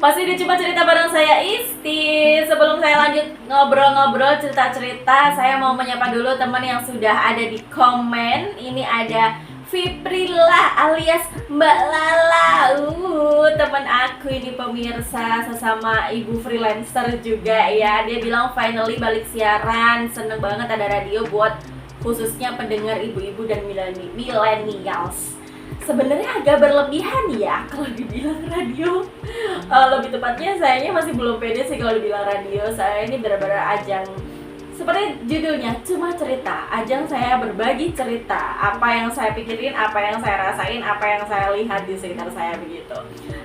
Masih di Cuma Cerita bareng saya Isti. Sebelum saya lanjut ngobrol-ngobrol cerita-cerita, saya mau menyapa dulu teman yang sudah ada di komen. Ini ada Fiprila alias Mbak Lala. Teman aku ini pemirsa, sesama ibu freelancer juga ya. Dia bilang finally balik siaran, seneng banget ada radio buat khususnya pendengar ibu-ibu dan millennials. Sebenarnya agak berlebihan ya kalau dibilang radio. Lebih tepatnya sayanya masih belum pede sih kalau dibilang radio. Saya ini benar-benar ajang, seperti judulnya, cuma cerita. Ajang saya berbagi cerita, apa yang saya pikirin, apa yang saya rasain, apa yang saya lihat di sekitar saya, begitu.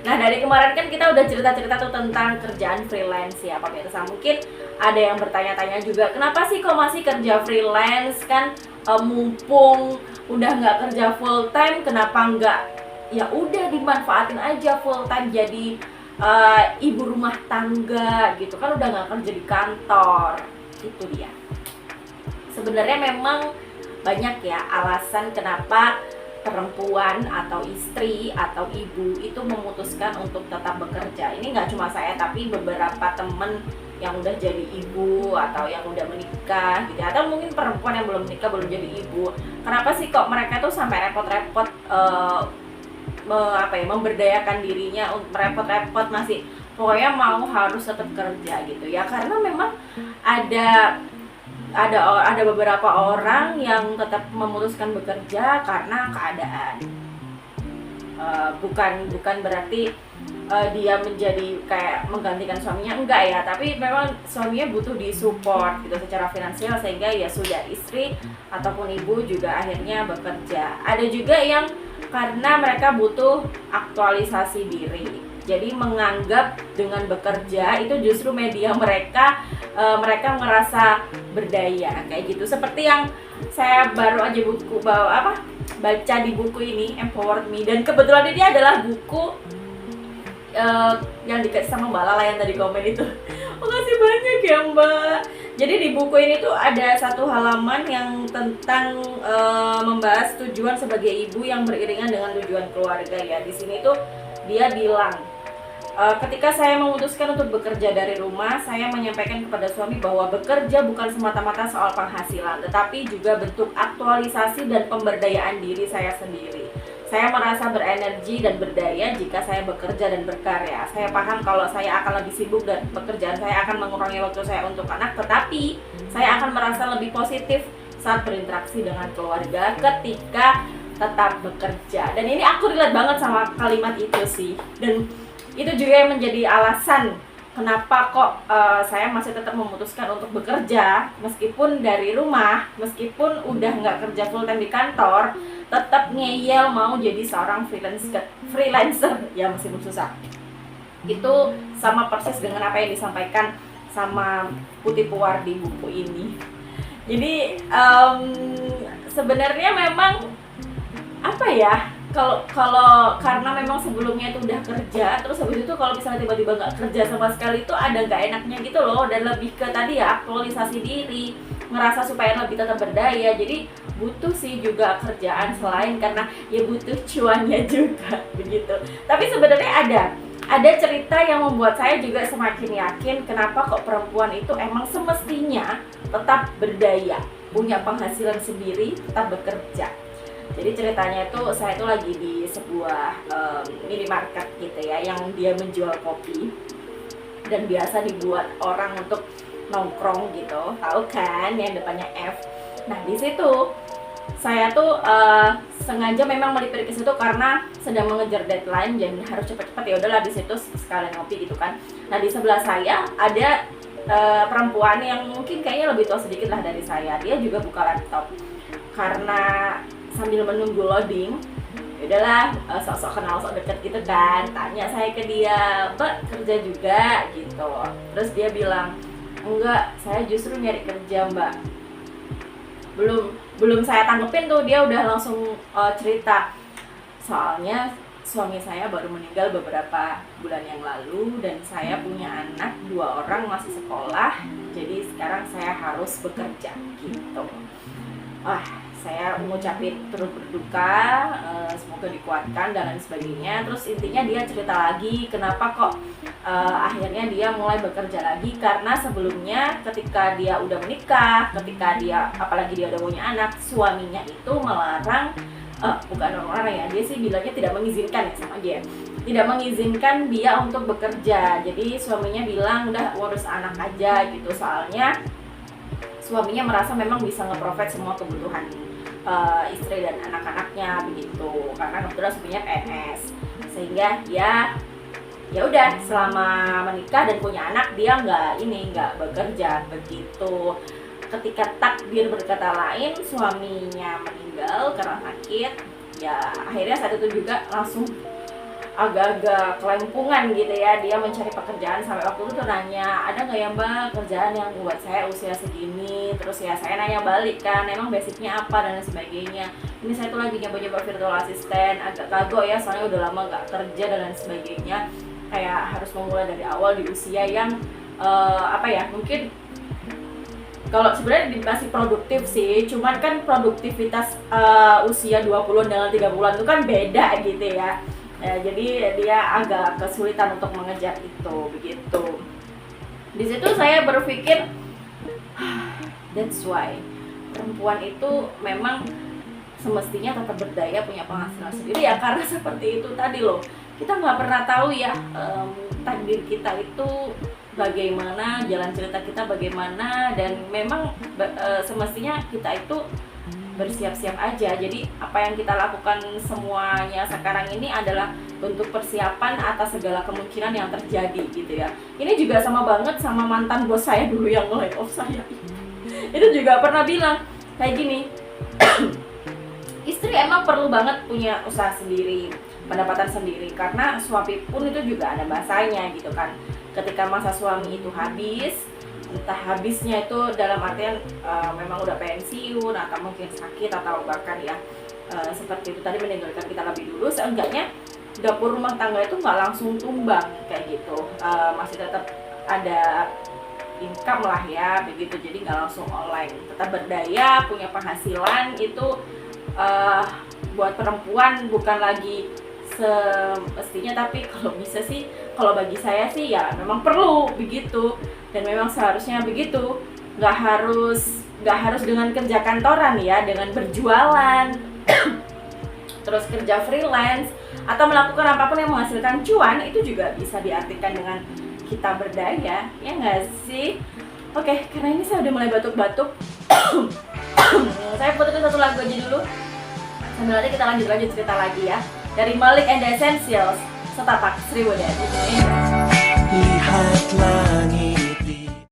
Nah, dari kemarin kan kita udah cerita-cerita tuh tentang kerjaan freelance ya pemirsa. Mungkin ada yang bertanya-tanya juga, kenapa sih kok masih kerja freelance kan, mumpung udah nggak kerja full time, kenapa nggak ya udah dimanfaatin aja full time jadi ibu rumah tangga gitu kan, udah nggak kerja di kantor. Itu dia. Sebenarnya memang banyak ya alasan kenapa perempuan atau istri atau ibu itu memutuskan untuk tetap bekerja. Ini nggak cuma saya, tapi beberapa temen yang udah jadi ibu atau yang udah menikah gitu, atau mungkin perempuan yang belum menikah belum jadi ibu. Kenapa sih kok mereka tuh sampai repot-repot memberdayakan dirinya, repot-repot masih pokoknya mau harus tetap kerja gitu ya? Karena memang ada beberapa orang yang tetap memutuskan bekerja karena keadaan. Bukan berarti dia menjadi kayak menggantikan suaminya, enggak ya, tapi memang suaminya butuh disupport gitu secara finansial, sehingga ya sudah istri ataupun ibu juga akhirnya bekerja. Ada juga yang karena mereka butuh aktualisasi diri, jadi menganggap dengan bekerja itu justru media mereka merasa berdaya kayak gitu. Seperti yang saya baru aja baca di buku ini, Empowered Me, dan kebetulan ini adalah buku yang dikasih sama Mbak Lala yang tadi komen itu. Makasih banyak ya Mbak. Jadi di buku ini tuh ada satu halaman yang tentang membahas tujuan sebagai ibu yang beriringan dengan tujuan keluarga ya. Di sini tuh dia bilang, ketika saya memutuskan untuk bekerja dari rumah, saya menyampaikan kepada suami bahwa bekerja bukan semata-mata soal penghasilan, tetapi juga bentuk aktualisasi dan pemberdayaan diri saya sendiri. Saya merasa berenergi dan berdaya jika saya bekerja dan berkarya. Saya paham kalau saya akan lebih sibuk dan pekerjaan saya akan mengurangi waktu saya untuk anak, tetapi saya akan merasa lebih positif saat berinteraksi dengan keluarga ketika tetap bekerja. Dan ini aku relate banget sama kalimat itu sih. Dan itu juga yang menjadi alasan kenapa kok saya masih tetap memutuskan untuk bekerja meskipun dari rumah, meskipun udah nggak kerja full time di kantor, tetap ngeyel mau jadi seorang freelancer ya, meskipun susah. Itu sama persis dengan apa yang disampaikan sama Putih Puar di buku ini. Jadi sebenarnya memang apa ya, kalau karena memang sebelumnya itu udah kerja, terus habis itu kalau misalnya tiba-tiba nggak kerja sama sekali, itu ada nggak enaknya gitu loh. Dan lebih ke tadi ya, aktualisasi diri, ngerasa supaya lebih tetap berdaya. Jadi butuh sih juga kerjaan selain karena ya butuh cuannya juga begitu. Tapi sebenarnya ada cerita yang membuat saya juga semakin yakin kenapa kok perempuan itu emang semestinya tetap berdaya, punya penghasilan sendiri, tetap bekerja. Jadi ceritanya itu, saya itu lagi di sebuah minimarket gitu ya, yang dia menjual kopi dan biasa dibuat orang untuk nongkrong gitu, tahu kan, yang depannya F. Nah di situ saya tuh sengaja memang melipir ke situ karena sedang mengejar deadline dan harus cepet-cepet. Ya udahlah di situ sekalian ngopi gitu kan. Nah di sebelah saya ada perempuan yang mungkin kayaknya lebih tua sedikit lah dari saya. Dia juga buka laptop karena sambil menunggu loading. Udahlah, sok-sok kenal, sok deket gitu kan. Tanya saya ke dia, "Mbak kerja juga?" gitu. Terus dia bilang, "Enggak, saya justru nyari kerja Mbak." Belum saya tanggepin tuh, dia udah langsung cerita. Soalnya suami saya baru meninggal beberapa bulan yang lalu dan saya punya anak 2 orang masih sekolah. Jadi sekarang saya harus bekerja gitu. Wah, saya ngucapin turut berduka, semoga dikuatkan dan lain sebagainya. Terus intinya dia cerita lagi kenapa kok akhirnya dia mulai bekerja lagi, karena sebelumnya ketika dia udah menikah, ketika dia apalagi dia udah punya anak, suaminya itu melarang, bukan melarang ya, dia sih bilangnya tidak mengizinkan ya, sama dia tidak mengizinkan dia untuk bekerja. Jadi suaminya bilang udah urus anak aja gitu, soalnya suaminya merasa memang bisa nge-provide semua kebutuhan istri dan anak-anaknya begitu, karena kebetulan suaminya PNS, sehingga ya udah selama menikah dan punya anak dia nggak bekerja begitu. Ketika takdir berkata lain, suaminya meninggal karena sakit, ya akhirnya saat itu juga langsung agak-agak kelempungan gitu ya, dia mencari pekerjaan. Sampai waktu itu tuh nanya, ada nggak ya mbak kerjaan yang buat saya usia segini. Terus ya saya nanya balik kan, emang basicnya apa dan sebagainya. Ini saya tuh lagi nyoba-nyoba virtual assistant, agak kagok ya soalnya udah lama nggak kerja dan lain sebagainya, kayak harus memulai dari awal di usia yang mungkin kalau sebenarnya masih produktif sih, cuman kan produktivitas usia 20 dengan 30-an itu kan beda gitu ya. Jadi dia agak kesulitan untuk mengejar itu begitu. Di situ saya berpikir, that's why perempuan itu memang semestinya tetap berdaya, punya penghasilan sendiri ya, karena seperti itu tadi loh, kita nggak pernah tahu ya takdir kita itu bagaimana, jalan cerita kita bagaimana, dan memang semestinya kita itu bersiap-siap aja. Jadi apa yang kita lakukan semuanya sekarang ini adalah bentuk persiapan atas segala kemungkinan yang terjadi gitu ya. Ini juga sama banget sama mantan bos saya dulu yang nge-lay off saya. Itu juga pernah bilang kayak gini, istri emang perlu banget punya usaha sendiri, pendapatan sendiri, karena suami pun itu juga ada bahasanya gitu kan. Ketika masa suami itu habis, entah habisnya itu dalam artian memang udah pensiun atau mungkin sakit atau bahkan ya seperti itu tadi meninggalkan kita lebih dulu, seenggaknya dapur rumah tangga itu nggak langsung tumbang kayak gitu, masih tetap ada income lah ya begitu. Jadi nggak langsung online, tetap berdaya, punya penghasilan. Itu buat perempuan bukan lagi semestinya, tapi kalau bisa sih, kalau bagi saya sih ya memang perlu begitu, dan memang seharusnya begitu. Nggak harus dengan kerja kantoran ya, dengan berjualan terus kerja freelance atau melakukan apapun yang menghasilkan cuan, itu juga bisa diartikan dengan kita berdaya, ya nggak sih? Oke, karena ini saya udah mulai batuk-batuk saya putarkan satu lagu aja dulu, sambil nanti kita lanjut cerita lagi ya, dari Malik and the Essentials, Setapak Sriwedari.